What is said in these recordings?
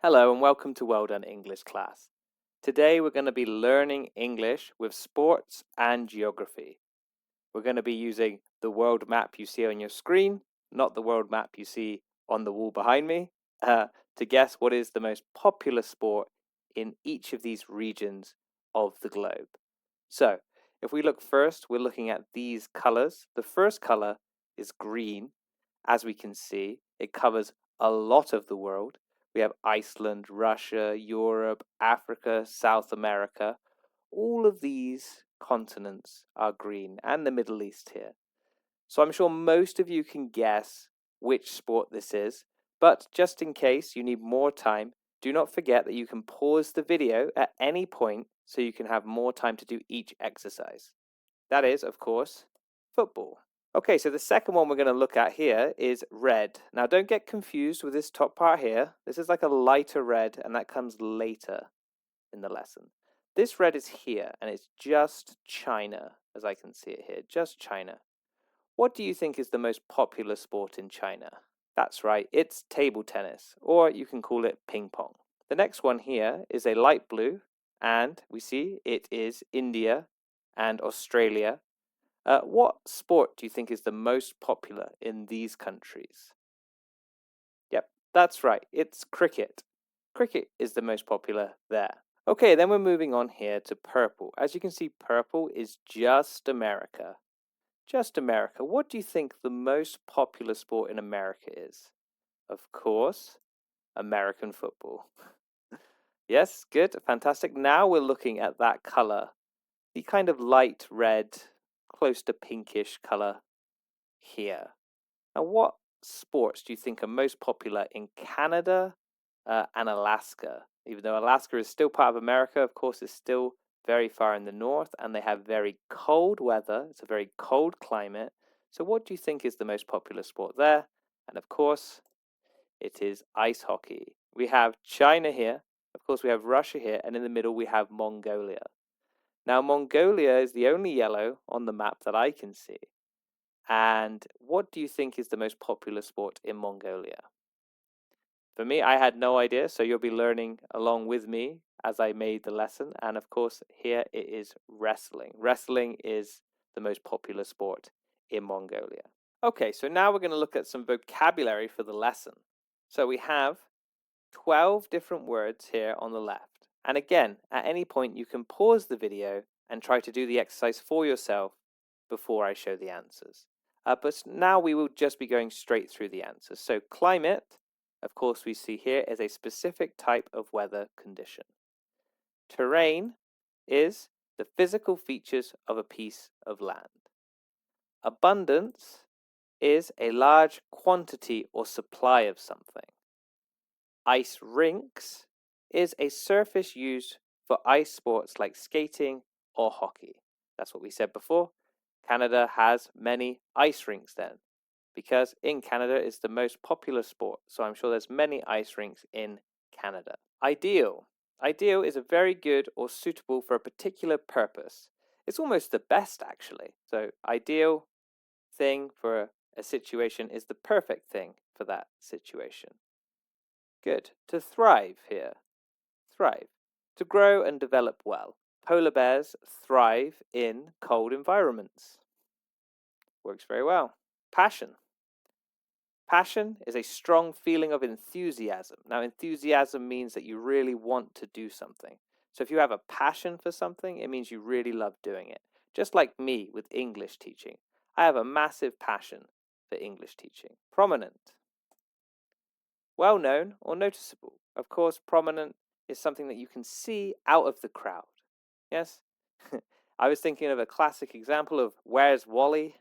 Hello and welcome to Well Done English class. Today we're going to be learning English with sports and geography. We're going to be using the world map you see on your screen, not the world map you see on the wall behind me, to guess what is the most popular sport in each of these regions of the globe. So, if we look first, we're looking at these colors. The first color is green. As we can see, it covers a lot of the world. We have Iceland, Russia, Europe, Africa, South America. All of these continents are green, and the Middle East here. So I'm sure most of you can guess which sport this is, but just in case you need more time, do not forget that you can pause the video at any point so you can have more time to do each exercise. That is, of course, football. Okay, so the second one we're going to look at here is red. Now, don't get confused with this top part here. This is like a lighter red, and that comes later in the lesson. This red is here, and it's just China, as I can see it here, just China. What do you think is the most popular sport in China? That's right, it's table tennis, or you can call it ping pong. The next one here is a light blue, and we see it is India and Australia. What sport do you think is the most popular in these countries? Yep, that's right, it's cricket. Cricket is the most popular there. Okay, then we're moving on here to purple. As you can see, purple is just America. Just America. What do you think the most popular sport in America is? Of course, American football. Yes, good, fantastic. Now we're looking at that color, the kind of light red, close to pinkish color here. Now, what sports do you think are most popular in Canada and Alaska? Even though Alaska is still part of America, of course, it's still very far in the north and they have very cold weather. It's a very cold climate. So, what do you think is the most popular sport there? And of course, it is ice hockey. We have China here. Of course, we have Russia here. And in the middle, we have Mongolia. Now, Mongolia is the only yellow on the map that I can see. And what do you think is the most popular sport in Mongolia? For me, I had no idea, so you'll be learning along with me as I made the lesson. And of course, here it is wrestling. Wrestling is the most popular sport in Mongolia. Okay, so now we're going to look at some vocabulary for the lesson. So we have 12 different words here on the left. And again, at any point, you can pause the video and try to do the exercise for yourself before I show the answers. But now we will just be going straight through the answers. So climate, of course, we see here is a specific type of weather condition. Terrain is the physical features of a piece of land. Abundance is a large quantity or supply of something. Ice rinks is a surface used for ice sports like skating or hockey. That's what we said before. Canada has many ice rinks then, because in Canada it's the most popular sport. So I'm sure there's many ice rinks in Canada. Ideal. Ideal is a very good or suitable for a particular purpose. It's almost the best actually. So ideal thing for a situation is the perfect thing for that situation. Good. To thrive here. Thrive. To grow and develop well. Polar bears thrive in cold environments. Works very well. Passion. Passion is a strong feeling of enthusiasm. Now, enthusiasm means that you really want to do something. So if you have a passion for something, it means you really love doing it. Just like me with English teaching. I have a massive passion for English teaching. Prominent. Well known or noticeable. Of course, prominent is something that you can see out of the crowd. Yes? I was thinking of a classic example of Where's Wally?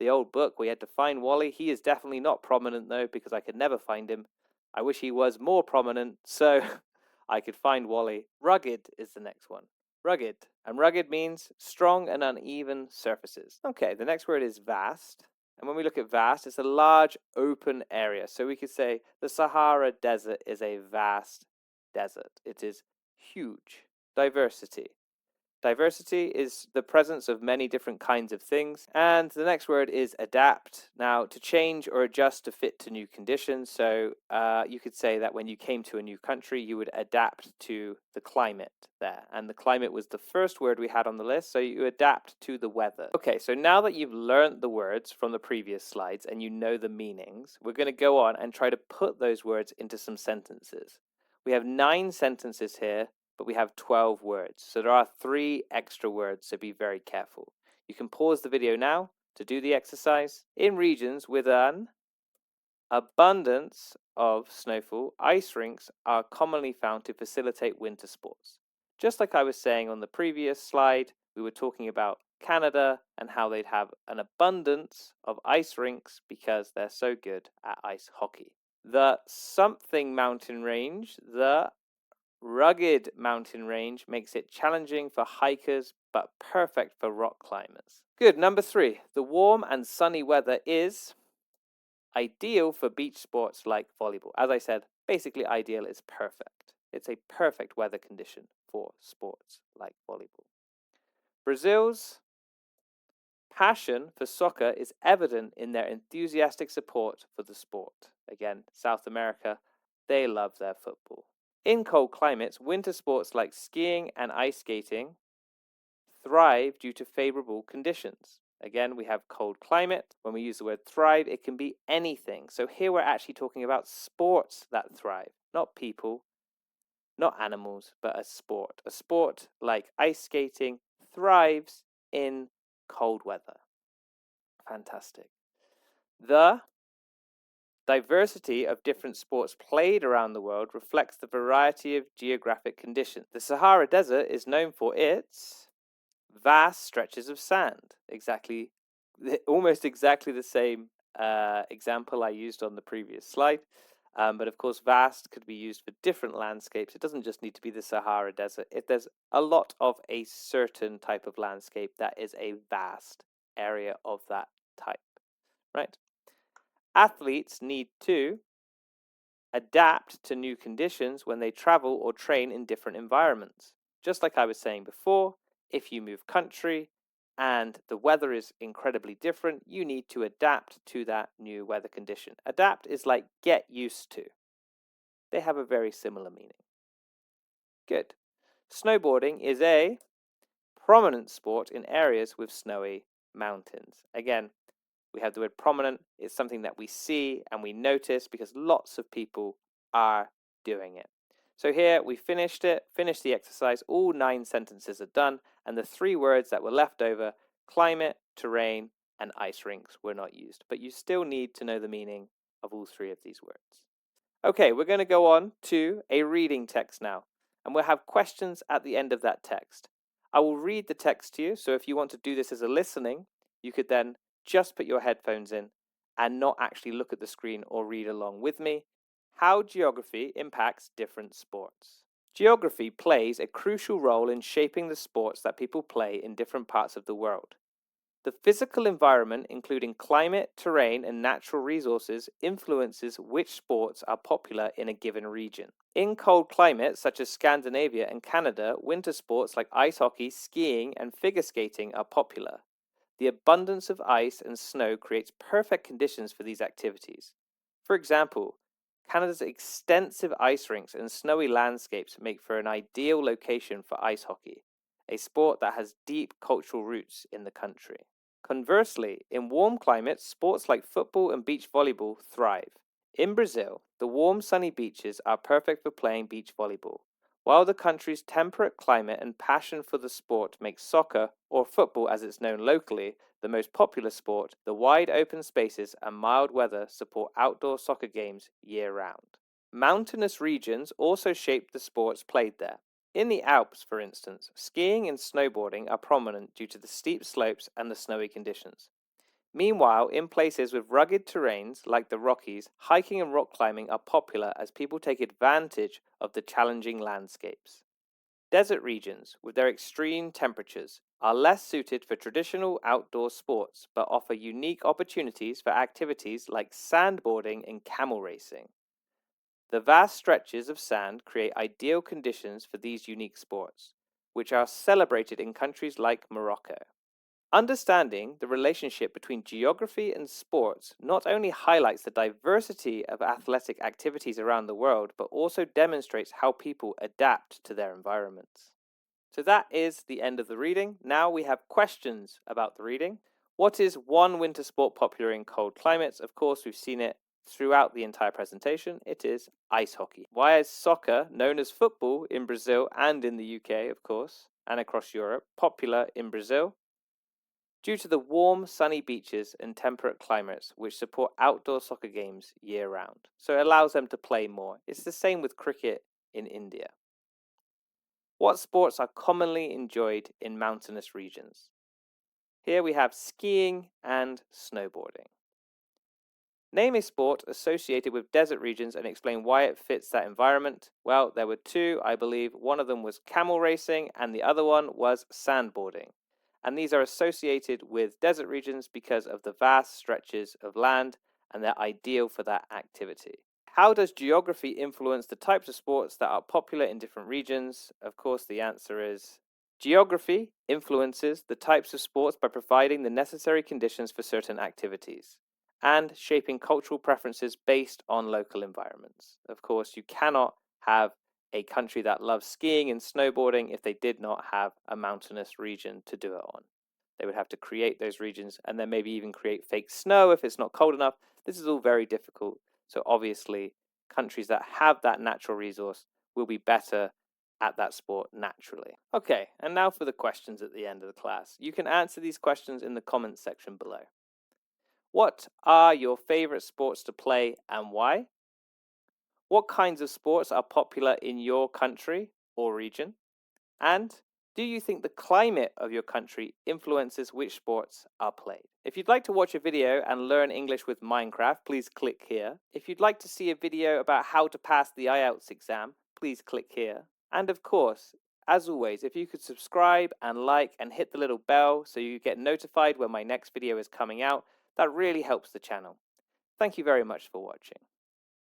The old book where you had to find Wally. He is definitely not prominent though, because I could never find him. I wish he was more prominent so I could find Wally. Rugged is the next one. Rugged. And rugged means strong and uneven surfaces. Okay, the next word is vast. And when we look at vast, it's a large open area. So we could say the Sahara Desert is a vast desert. It is huge. Diversity. Diversity is the presence of many different kinds of things. And the next word is adapt. Now, to change or adjust to fit to new conditions. So you could say that when you came to a new country, you would adapt to the climate there. And the climate was the first word we had on the list. So you adapt to the weather. Okay, so now that you've learned the words from the previous slides and you know the meanings, we're going to go on and try to put those words into some sentences. We have 9 sentences here, but we have 12 words. So there are 3 extra words, so be very careful. You can pause the video now to do the exercise. In regions with an abundance of snowfall, ice rinks are commonly found to facilitate winter sports. Just like I was saying on the previous slide, we were talking about Canada and how they'd have an abundance of ice rinks because they're so good at ice hockey. The something mountain range, the rugged mountain range, makes it challenging for hikers but perfect for rock climbers. Good. Number 3. The warm and sunny weather is ideal for beach sports like volleyball. As I said, basically ideal is perfect. It's a perfect weather condition for sports like volleyball. Brazil's passion for soccer is evident in their enthusiastic support for the sport. Again, South America, they love their football. In cold climates, winter sports like skiing and ice skating thrive due to favorable conditions. Again, we have cold climate. When we use the word thrive, it can be anything. So here we're actually talking about sports that thrive, not people, not animals, but a sport. A sport like ice skating thrives in cold weather. Fantastic. The diversity of different sports played around the world reflects the variety of geographic conditions. The Sahara Desert is known for its vast stretches of sand. Almost exactly the same example I used on the previous slide. But of course, vast could be used for different landscapes. It doesn't just need to be the Sahara Desert. If there's a lot of a certain type of landscape, that is a vast area of that type, right? Athletes need to adapt to new conditions when they travel or train in different environments. Just like I was saying before, if you move country and the weather is incredibly different, you need to adapt to that new weather condition. Adapt is like get used to. They have a very similar meaning. Good. Snowboarding is a prominent sport in areas with snowy mountains. Again, we have the word prominent. It's something that we see and we notice because lots of people are doing it. So here we finished the exercise. All 9 sentences are done, and the 3 words that were left over, climate, terrain, and ice rinks, were not used. But you still need to know the meaning of all 3 of these words. Okay, we're going to go on to a reading text now, and we'll have questions at the end of that text. I will read the text to you, so if you want to do this as a listening, you could then just put your headphones in and not actually look at the screen or read along with me. How geography impacts different sports. Geography plays a crucial role in shaping the sports that people play in different parts of the world. The physical environment, including climate, terrain, and natural resources, influences which sports are popular in a given region. In cold climates such as Scandinavia and Canada, winter sports like ice hockey, skiing, and figure skating are popular. The abundance of ice and snow creates perfect conditions for these activities. For example, Canada's extensive ice rinks and snowy landscapes make for an ideal location for ice hockey, a sport that has deep cultural roots in the country. Conversely, in warm climates, sports like football and beach volleyball thrive. In Brazil, the warm sunny beaches are perfect for playing beach volleyball, while the country's temperate climate and passion for the sport make soccer, or football as it's known locally, the most popular sport. The wide open spaces and mild weather support outdoor soccer games year-round. Mountainous regions also shape the sports played there. In the Alps, for instance, skiing and snowboarding are prominent due to the steep slopes and the snowy conditions. Meanwhile, in places with rugged terrains like the Rockies, hiking and rock climbing are popular as people take advantage of the challenging landscapes. Desert regions, with their extreme temperatures, are less suited for traditional outdoor sports but offer unique opportunities for activities like sandboarding and camel racing. The vast stretches of sand create ideal conditions for these unique sports. which are celebrated in countries like Morocco. Understanding the relationship between geography and sports not only highlights the diversity of athletic activities around the world, but also demonstrates how people adapt to their environments. So that is the end of the reading. Now we have questions about the reading. What is one winter sport popular in cold climates? Of course, we've seen it throughout the entire presentation. It is ice hockey. Why is soccer, known as football in Brazil and in the UK, of course, and across Europe, popular in Brazil? Due to the warm, sunny beaches and temperate climates which support outdoor soccer games year round. So it allows them to play more. It's the same with cricket in India. What sports are commonly enjoyed in mountainous regions? Here we have skiing and snowboarding. Name a sport associated with desert regions and explain why it fits that environment. Well, there were two, I believe. One of them was camel racing and the other one was sandboarding. And these are associated with desert regions because of the vast stretches of land and they're ideal for that activity. How does geography influence the types of sports that are popular in different regions? Of course, the answer is geography influences the types of sports by providing the necessary conditions for certain activities and shaping cultural preferences based on local environments. Of course, you cannot have a country that loves skiing and snowboarding if they did not have a mountainous region to do it on. They would have to create those regions and then maybe even create fake snow if it's not cold enough. This is all very difficult. So obviously, countries that have that natural resource will be better at that sport naturally. Okay, and now for the questions at the end of the class. You can answer these questions in the comments section below. What are your favorite sports to play and why? What kinds of sports are popular in your country or region? And do you think the climate of your country influences which sports are played? If you'd like to watch a video and learn English with Minecraft, please click here. If you'd like to see a video about how to pass the IELTS exam, please click here. And of course, as always, if you could subscribe and like and hit the little bell so you get notified when my next video is coming out, that really helps the channel. Thank you very much for watching.